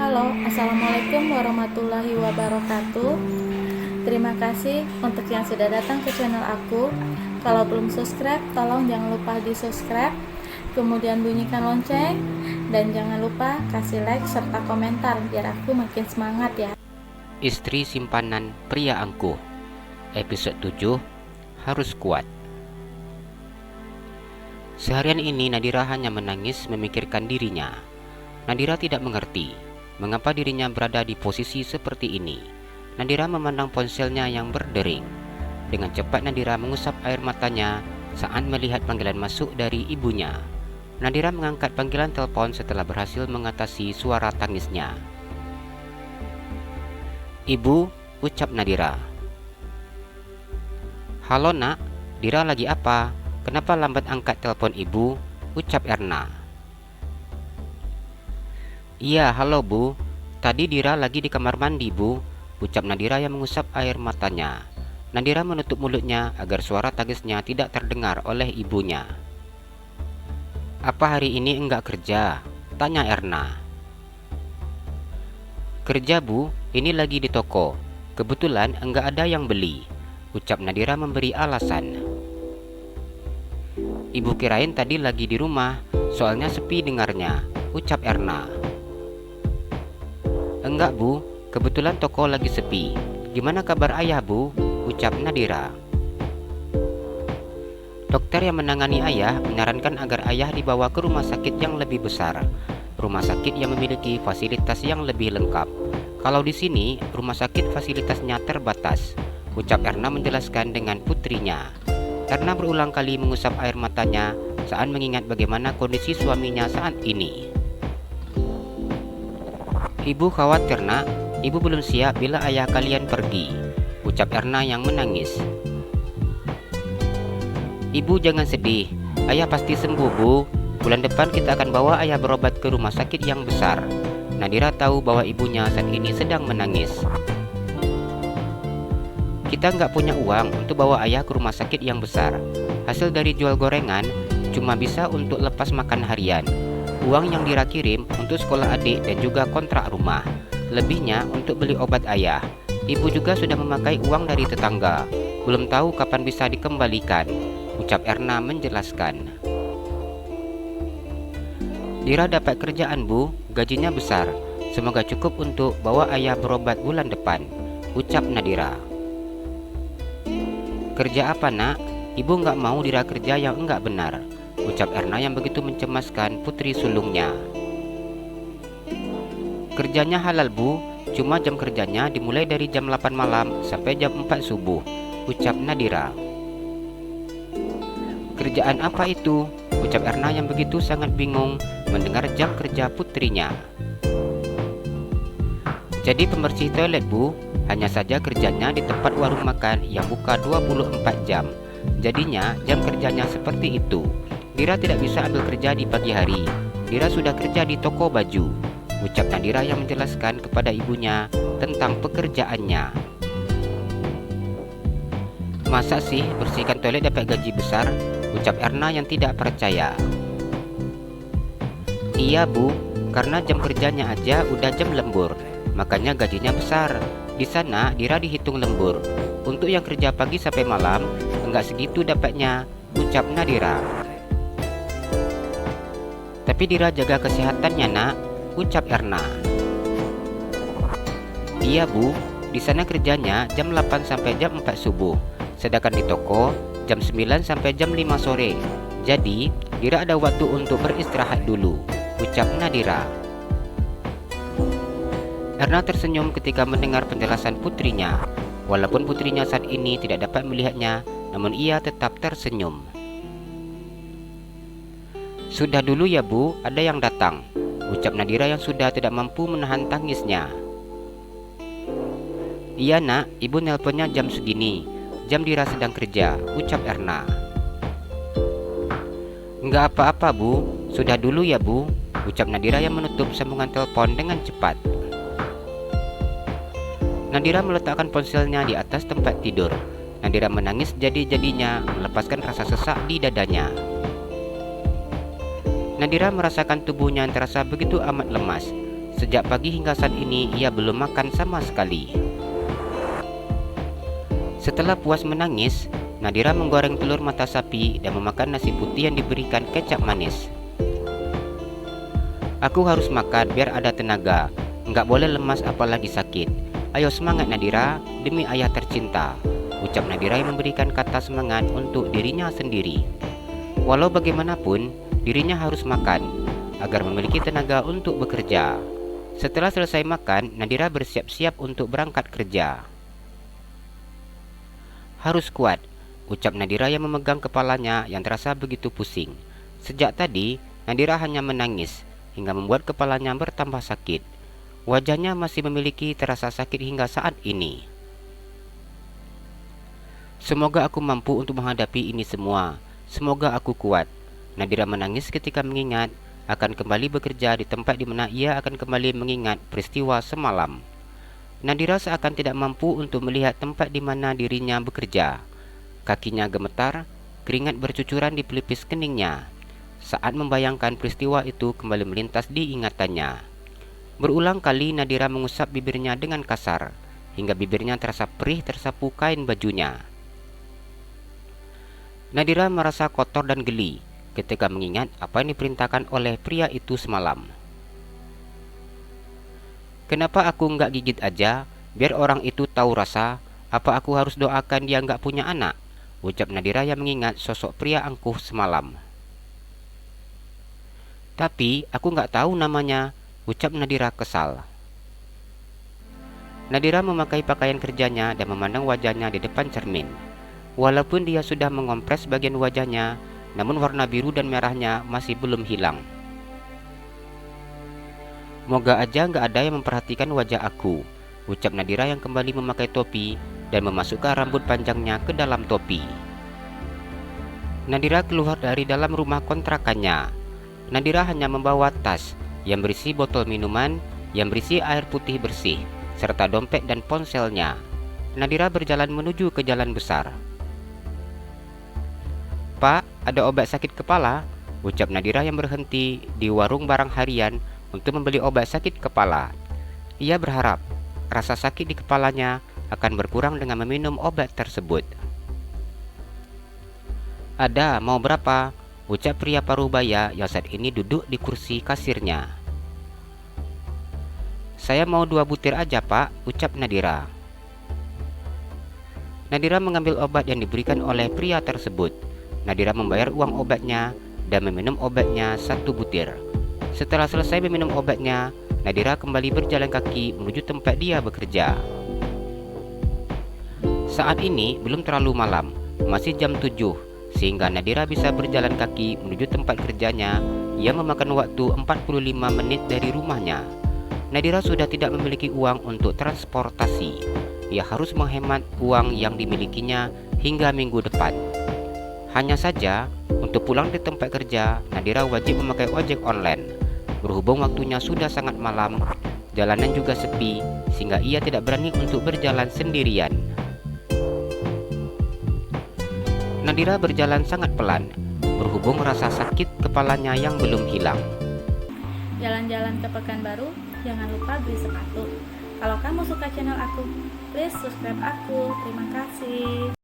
Halo, Assalamualaikum warahmatullahi wabarakatuh. Terima kasih untuk yang sudah datang ke channel aku. Kalau belum subscribe, tolong jangan lupa di subscribe, kemudian bunyikan lonceng, dan jangan lupa kasih like serta komentar biar aku makin semangat ya. Istri simpanan pria angkuh. Episode 7, Harus Kuat. Seharian ini Nadira hanya menangis memikirkan dirinya. Nadira tidak mengerti mengapa dirinya berada di posisi seperti ini. Nadira memandang ponselnya yang berdering. Dengan cepat Nadira mengusap air matanya saat melihat panggilan masuk dari ibunya. Nadira mengangkat panggilan telepon setelah berhasil mengatasi suara tangisnya. "Ibu," ucap Nadira. "Halo nak, Dira lagi apa? Kenapa lambat angkat telepon ibu?" ucap Erna. "Iya, halo bu. Tadi Dira lagi di kamar mandi bu," ucap Nadira yang mengusap air matanya. Nadira menutup mulutnya agar suara tangisnya tidak terdengar oleh ibunya. "Apa hari ini enggak kerja?" tanya Erna. "Kerja bu, ini lagi di toko. Kebetulan enggak ada yang beli," ucap Nadira memberi alasan. "Ibu kirain tadi lagi di rumah, soalnya sepi dengarnya," ucap Erna. "Enggak bu, kebetulan toko lagi sepi. Gimana kabar ayah bu?" ucap Nadira. Dokter yang menangani ayah menyarankan agar ayah dibawa ke rumah sakit yang lebih besar, rumah sakit yang memiliki fasilitas yang lebih lengkap. "Kalau di sini, rumah sakit fasilitasnya terbatas," ucap Erna menjelaskan dengan putrinya. Erna berulang kali mengusap air matanya saat mengingat bagaimana kondisi suaminya saat ini. "Ibu khawatir nak, ibu belum siap bila ayah kalian pergi," ucap Erna yang menangis. "Ibu jangan sedih, ayah pasti sembuh bu. Bulan depan kita akan bawa ayah berobat ke rumah sakit yang besar." Nadira tahu bahwa ibunya saat ini sedang menangis. "Kita nggak punya uang untuk bawa ayah ke rumah sakit yang besar. Hasil dari jual gorengan cuma bisa untuk lepas makan harian. Uang yang Dira kirim untuk sekolah adik dan juga kontrak rumah. Lebihnya untuk beli obat ayah. Ibu juga sudah memakai uang dari tetangga. Belum tahu kapan bisa dikembalikan," ucap Erna menjelaskan. "Dira dapat kerjaan bu, gajinya besar. Semoga cukup untuk bawa ayah berobat bulan depan," ucap Nadira. "Kerja apa nak? Ibu nggak mau Dira kerja yang enggak benar," ucap Erna yang begitu mencemaskan putri sulungnya. "Kerjanya halal bu, cuma jam kerjanya dimulai dari jam 8 malam sampai jam 4 subuh," ucap Nadira. "Kerjaan apa itu?" ucap Erna yang begitu sangat bingung mendengar jam kerja putrinya. "Jadi pembersih toilet bu, hanya saja kerjanya di tempat warung makan yang buka 24 jam. Jadinya jam kerjanya seperti itu. Dira tidak bisa ambil kerja di pagi hari. Dira sudah kerja di toko baju," ucap Nadira yang menjelaskan kepada ibunya tentang pekerjaannya. "Masa sih bersihkan toilet dapat gaji besar?" ucap Erna yang tidak percaya. "Iya bu, karena jam kerjanya aja udah jam lembur, makanya gajinya besar. Di sana Dira dihitung lembur. Untuk yang kerja pagi sampai malam enggak segitu dapatnya," ucap Nadira. "Tapi Dira jaga kesehatannya nak," ucap Erna. "Iya bu, di sana kerjanya jam 8 sampai jam 4 subuh, sedangkan di toko jam 9 sampai jam 5 sore. Jadi Dira ada waktu untuk beristirahat dulu," ucap Nadira. Erna tersenyum ketika mendengar penjelasan putrinya. Walaupun putrinya saat ini tidak dapat melihatnya, namun ia tetap tersenyum. "Sudah dulu ya bu, ada yang datang," ucap Nadira yang sudah tidak mampu menahan tangisnya. "Iya nak, ibu nelponnya jam segini. Jam Dira sedang kerja," ucap Erna. "Enggak apa-apa bu, sudah dulu ya bu," ucap Nadira yang menutup sambungan telepon dengan cepat. Nadira meletakkan ponselnya di atas tempat tidur. Nadira menangis jadi-jadinya melepaskan rasa sesak di dadanya. Nadira merasakan tubuhnya yang terasa begitu amat lemas. Sejak pagi hingga saat ini ia belum makan sama sekali. Setelah puas menangis, Nadira menggoreng telur mata sapi dan memakan nasi putih yang diberikan kecap manis. Aku harus makan biar ada tenaga, nggak boleh lemas apalagi sakit. Ayo semangat Nadira, demi ayah tercinta, ucap Nadira yang memberikan kata semangat untuk dirinya sendiri. Walau bagaimanapun, dirinya harus makan agar memiliki tenaga untuk bekerja. Setelah selesai makan, Nadira bersiap-siap untuk berangkat kerja. Harus kuat, ucap Nadira yang memegang kepalanya yang terasa begitu pusing. Sejak tadi, Nadira hanya menangis hingga membuat kepalanya bertambah sakit. Wajahnya masih memiliki terasa sakit hingga saat ini. Semoga aku mampu untuk menghadapi ini semua. Semoga aku kuat. Nadira menangis ketika mengingat akan kembali bekerja di tempat di mana ia akan kembali mengingat peristiwa semalam. Nadira seakan tidak mampu untuk melihat tempat di mana dirinya bekerja. Kakinya gemetar, keringat bercucuran di pelipis keningnya. Saat membayangkan peristiwa itu kembali melintas di ingatannya. Berulang kali Nadira mengusap bibirnya dengan kasar, hingga bibirnya terasa perih tersapu kain bajunya. Nadira merasa kotor dan geli ketika mengingat apa yang diperintahkan oleh pria itu semalam. Kenapa aku nggak gigit aja, biar orang itu tahu rasa? Apa aku harus doakan dia nggak punya anak? Ucap Nadira yang mengingat sosok pria angkuh semalam. Tapi aku nggak tahu namanya, ucap Nadira kesal. Nadira memakai pakaian kerjanya dan memandang wajahnya di depan cermin. Walaupun dia sudah mengompres bagian wajahnya, namun warna biru dan merahnya masih belum hilang. Moga aja nggak ada yang memperhatikan wajah aku, ucap Nadira yang kembali memakai topi dan memasukkan rambut panjangnya ke dalam topi. Nadira keluar dari dalam rumah kontrakannya. Nadira hanya membawa tas yang berisi botol minuman, yang berisi air putih bersih, serta dompet dan ponselnya. Nadira berjalan menuju ke jalan besar. Pak, ada obat sakit kepala, ucap Nadira yang berhenti di warung barang harian untuk membeli obat sakit kepala. Ia berharap rasa sakit di kepalanya akan berkurang dengan meminum obat tersebut. Ada, mau berapa? Ucap pria parubaya yang saat ini duduk di kursi kasirnya. Saya mau 2 butir aja pak, ucap Nadira. Nadira mengambil obat yang diberikan oleh pria tersebut. Nadira membayar uang obatnya dan meminum obatnya 1 butir. Setelah selesai meminum obatnya, Nadira kembali berjalan kaki menuju tempat dia bekerja. Saat ini belum terlalu malam, masih jam 7, sehingga Nadira bisa berjalan kaki menuju tempat kerjanya yang memakan waktu 45 menit dari rumahnya. Nadira sudah tidak memiliki uang untuk transportasi. Ia harus menghemat uang yang dimilikinya hingga minggu depan. Hanya saja, untuk pulang di tempat kerja, Nadira wajib memakai ojek online. Berhubung waktunya sudah sangat malam, jalanan juga sepi, sehingga ia tidak berani untuk berjalan sendirian. Nadira berjalan sangat pelan, berhubung rasa sakit kepalanya yang belum hilang. Jalan-jalan ke Pekanbaru, jangan lupa beli sepatu. Kalau kamu suka channel aku, please subscribe aku. Terima kasih.